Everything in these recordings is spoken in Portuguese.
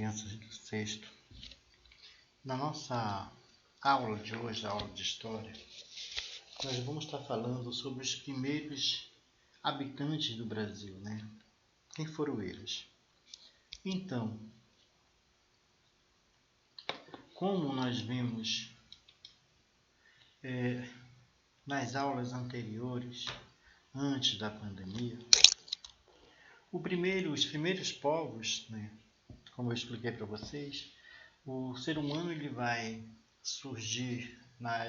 crianças do sexto. Na nossa aula de hoje, a aula de História, nós vamos estar falando sobre os primeiros habitantes do Brasil, né? Quem foram eles? Então, como nós vimos nas aulas anteriores, antes da pandemia, os primeiros povos, né, como eu expliquei para vocês, o ser humano ele vai surgir na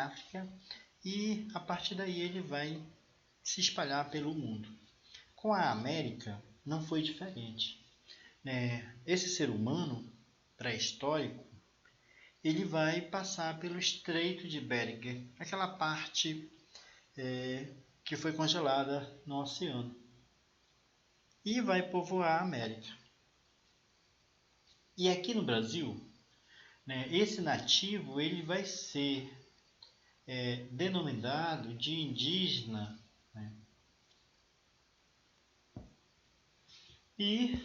África e a partir daí ele vai se espalhar pelo mundo. Com a América não foi diferente. Esse ser humano pré-histórico ele vai passar pelo Estreito de Bering, aquela parte que foi congelada no oceano, e vai povoar a América. E aqui no Brasil, esse nativo ele vai ser denominado de indígena, né? E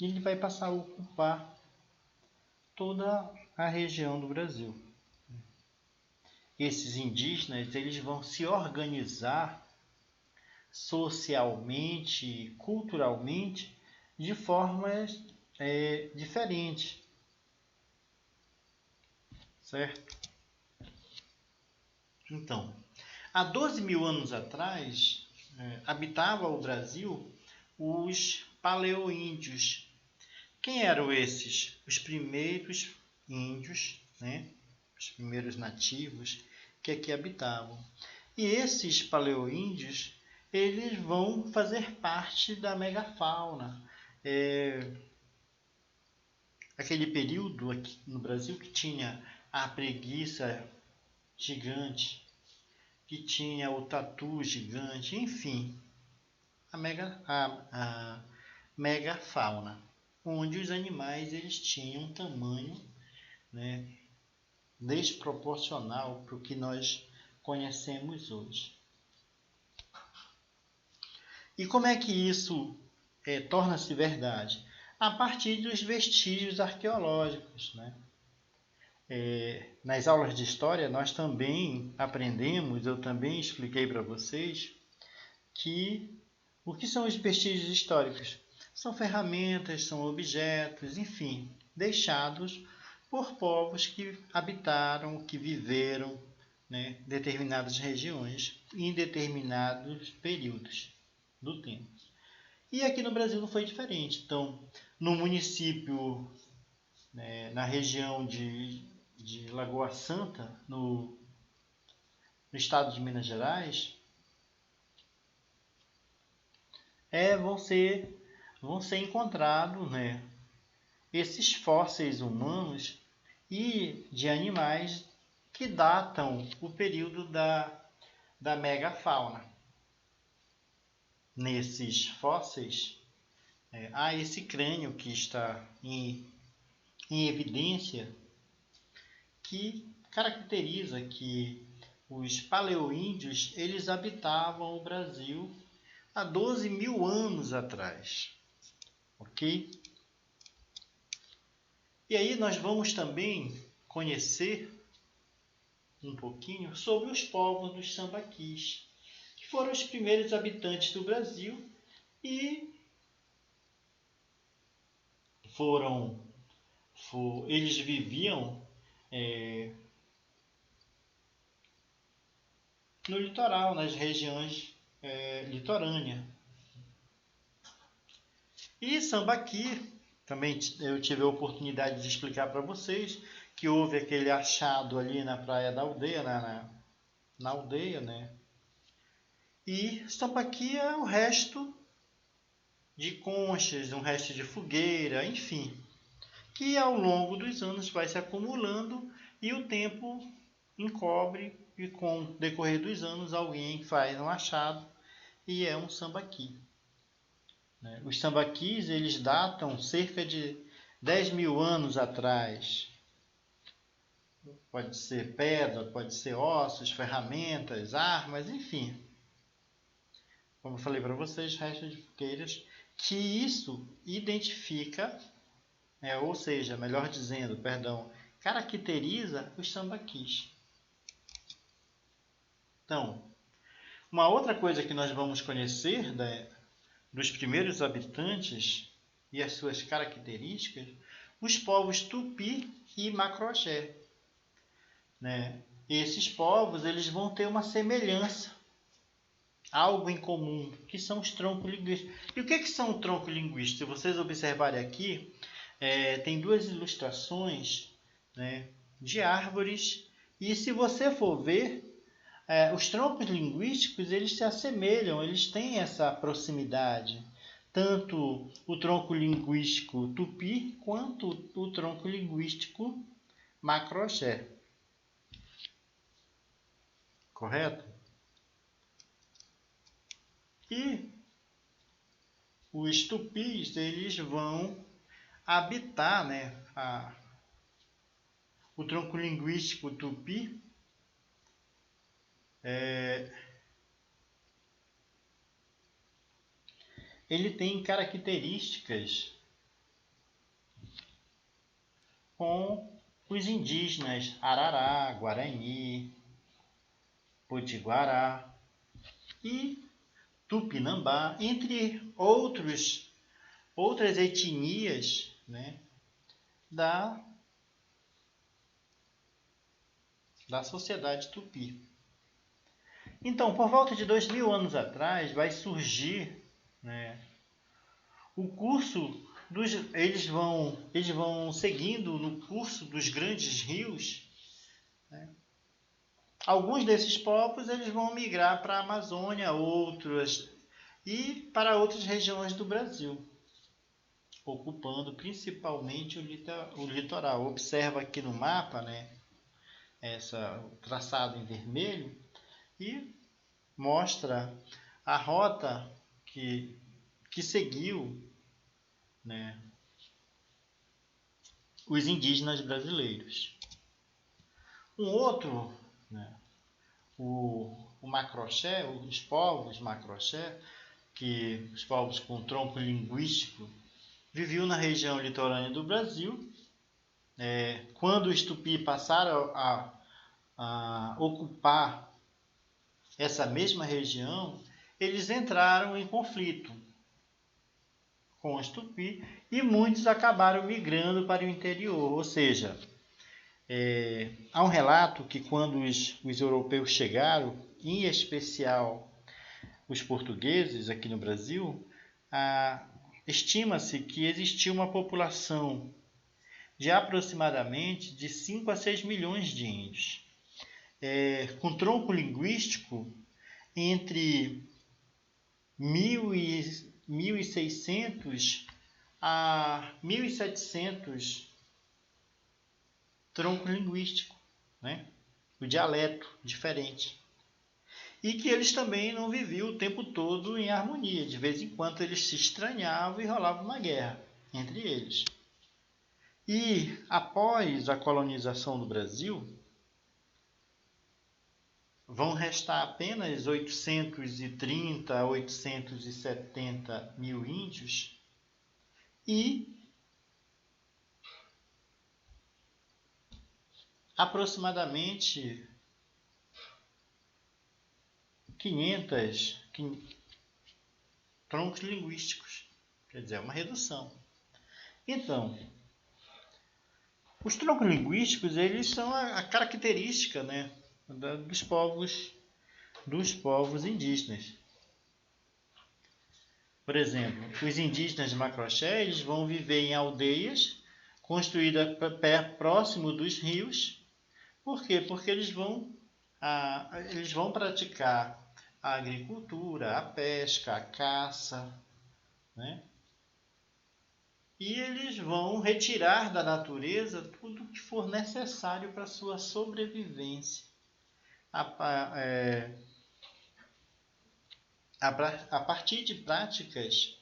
ele vai passar a ocupar toda a região do Brasil. Esses indígenas eles vão se organizar socialmente, culturalmente, de formas diferentes, certo? Então, há 12 mil anos atrás, habitava o Brasil os paleoíndios. Quem eram esses? Os primeiros índios, né? Os primeiros nativos que aqui habitavam. E esses paleoíndios, eles vão fazer parte da megafauna. Aquele período aqui no Brasil que tinha a preguiça gigante, que tinha o tatu gigante, enfim, a megafauna, onde os animais eles tinham um tamanho, né, desproporcional para o que nós conhecemos hoje. E como é que isso torna-se verdade? A partir dos vestígios arqueológicos, né? Nas aulas de história nós também aprendemos, eu também expliquei para vocês, que o que são os vestígios históricos? São ferramentas, são objetos, enfim, deixados por povos que habitaram, que viveram, né, determinadas regiões em determinados períodos do tempo. E aqui no Brasil não foi diferente. Então, no município, na região de Lagoa Santa, no estado de Minas Gerais, vão ser encontrados, né, esses fósseis humanos e de animais que datam o período da megafauna. Nesses fósseis, há esse crânio que está em evidência, que caracteriza que os paleoíndios eles habitavam o Brasil há 12 mil anos atrás, ok? E aí nós vamos também conhecer um pouquinho sobre os povos dos sambaquis, que foram os primeiros habitantes do Brasil e eles viviam no litoral, nas regiões litorâneas. E Sambaqui, também eu tive a oportunidade de explicar para vocês que houve aquele achado ali na praia da aldeia, na aldeia, né? E Sambaqui é o resto de conchas, um resto de fogueira, enfim, que ao longo dos anos vai se acumulando e o tempo encobre e com o decorrer dos anos alguém faz um achado e é um sambaqui. Os sambaquis eles datam cerca de 10 mil anos atrás. Pode ser pedra, pode ser ossos, ferramentas, armas, enfim. como eu falei para vocês, restos de fogueiras, que isso identifica, ou seja, melhor dizendo, perdão, caracteriza os sambaquis. Então, uma outra coisa que nós vamos conhecer dos primeiros habitantes e as suas características, os povos Tupi e Macroxé. Esses povos eles vão ter uma semelhança, algo em comum, que são os troncos linguísticos. E o que são o tronco linguístico? Se vocês observarem aqui, tem duas ilustrações, de árvores, e se você for ver, os troncos linguísticos eles se assemelham, eles têm essa proximidade. Tanto o tronco linguístico Tupi quanto o tronco linguístico Macroxé. Correto? E os tupis eles vão habitar, o tronco linguístico Tupi ele tem características com os indígenas Arará, Guarani, Potiguará e Tupinambá, entre outras etnias, da sociedade tupi. Então, por volta de 2000 anos atrás, vai surgir, o curso eles vão seguindo no curso dos grandes rios. Alguns desses povos eles vão migrar para a Amazônia, outros e para outras regiões do Brasil, ocupando principalmente o litoral. Observa aqui no mapa, o traçado em vermelho, e mostra a rota que seguiu, os indígenas brasileiros. Um outro, o Macroxé, os povos Macroxé, que os povos com tronco linguístico, viviam na região litorânea do Brasil. Quando os tupi passaram a ocupar essa mesma região, eles entraram em conflito com os tupi e muitos acabaram migrando para o interior. Ou seja, há um relato que quando os europeus chegaram, em especial os portugueses aqui no Brasil, estima-se que existia uma população de aproximadamente de 5 a 6 milhões de índios, com tronco linguístico entre 1.600 a 1.700 tronco linguístico, o dialeto diferente. E que eles também não viviam o tempo todo em harmonia. De vez em quando eles se estranhavam e rolava uma guerra entre eles. E após a colonização do Brasil, vão restar apenas 830 a 870 mil índios e aproximadamente 500 troncos linguísticos. Quer dizer, é uma redução. Então, os troncos linguísticos, eles são a característica, dos povos indígenas. Por exemplo, os indígenas de Macroxé, eles vão viver em aldeias construídas próximo dos rios. Por quê? Porque eles vão praticar a agricultura, a pesca, a caça, e eles vão retirar da natureza tudo que for necessário para a sua sobrevivência. A partir de práticas,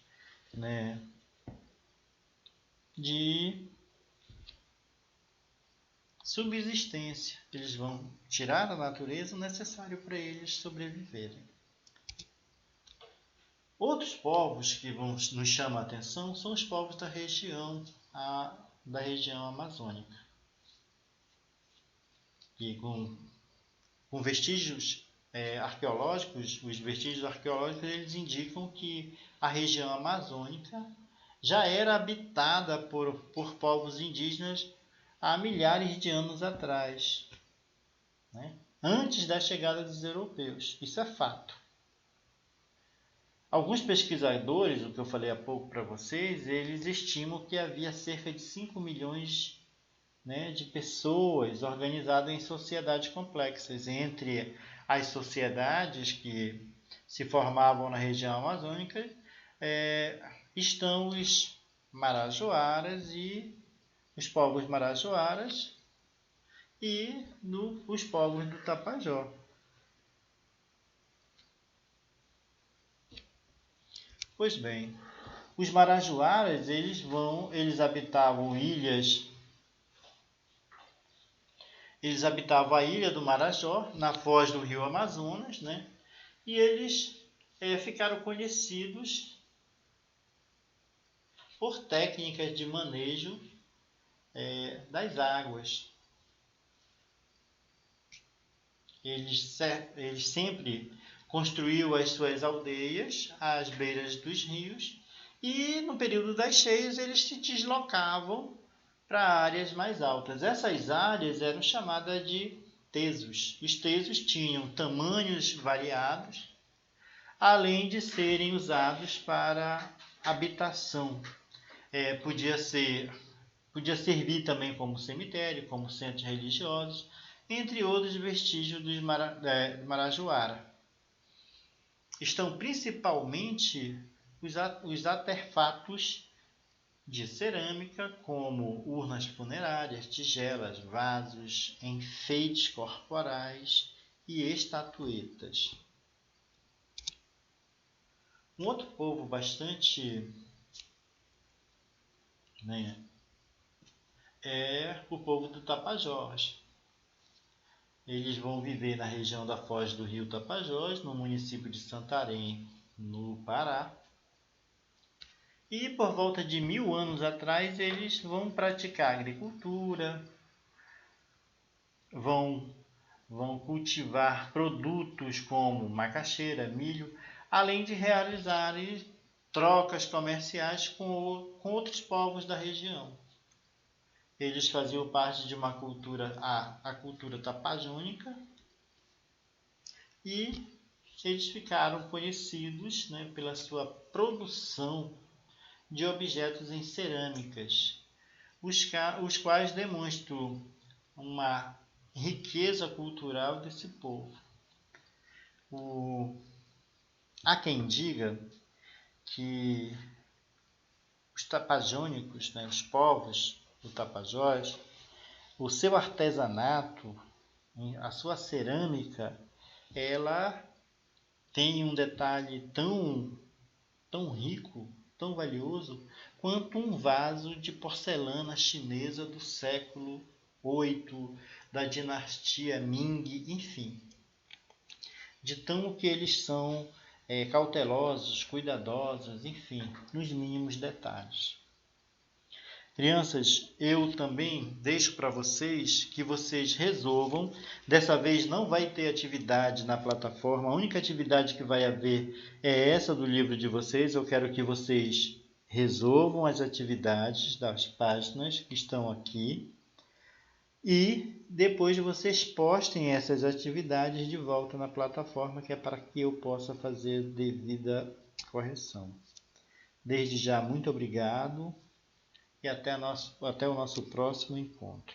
de subsistência. Eles vão tirar da natureza o necessário para eles sobreviverem. Outros povos que nos chamam a atenção são os povos da região amazônica. E com vestígios arqueológicos, os vestígios arqueológicos eles indicam que a região amazônica já era habitada por povos indígenas há milhares de anos atrás, né? Antes da chegada dos europeus. Isso é fato. Alguns pesquisadores, o que eu falei há pouco para vocês, eles estimam que havia cerca de 5 milhões, né, de pessoas organizadas em sociedades complexas. Entre as sociedades que se formavam na região amazônica estão os marajoaras e os povos marajoaras e os povos do Tapajós. Pois bem, os marajoaras eles habitavam ilhas. Eles habitavam a ilha do Marajó, na foz do rio Amazonas, né? E eles ficaram conhecidos por técnicas de manejo das águas. Eles sempre construíam as suas aldeias às beiras dos rios e no período das cheias eles se deslocavam para áreas mais altas. Essas áreas eram chamadas de tesos. Os tesos tinham tamanhos variados, além de serem usados para habitação. Podia servir também como cemitério, como centros religiosos, entre outros vestígios dos Marajoara. Estão principalmente os artefatos de cerâmica, como urnas funerárias, tigelas, vasos, enfeites corporais e estatuetas. Um outro povo bastante é o povo do Tapajós. Eles vão viver na região da foz do rio Tapajós, no município de Santarém, no Pará. E por volta de 1000 anos atrás, eles vão praticar agricultura, vão cultivar produtos como macaxeira, milho, além de realizarem trocas comerciais com outros povos da região. Eles faziam parte de uma cultura, a cultura tapajônica, e eles ficaram conhecidos, né, pela sua produção de objetos em cerâmicas, os quais demonstram uma riqueza cultural desse povo. Há quem diga que os tapajônicos, né, os povos do Tapajós, o seu artesanato, a sua cerâmica, ela tem um detalhe tão rico, tão valioso, quanto um vaso de porcelana chinesa do século VIII, da dinastia Ming, enfim. De tão que eles são cautelosos, cuidadosos, enfim, nos mínimos detalhes. Crianças, eu também deixo para vocês que vocês resolvam. Dessa vez não vai ter atividade na plataforma. A única atividade que vai haver é essa do livro de vocês. Eu quero que vocês resolvam as atividades das páginas que estão aqui. E depois vocês postem essas atividades de volta na plataforma, que é para que eu possa fazer devida correção. Desde já, muito obrigado. E até o nosso próximo encontro.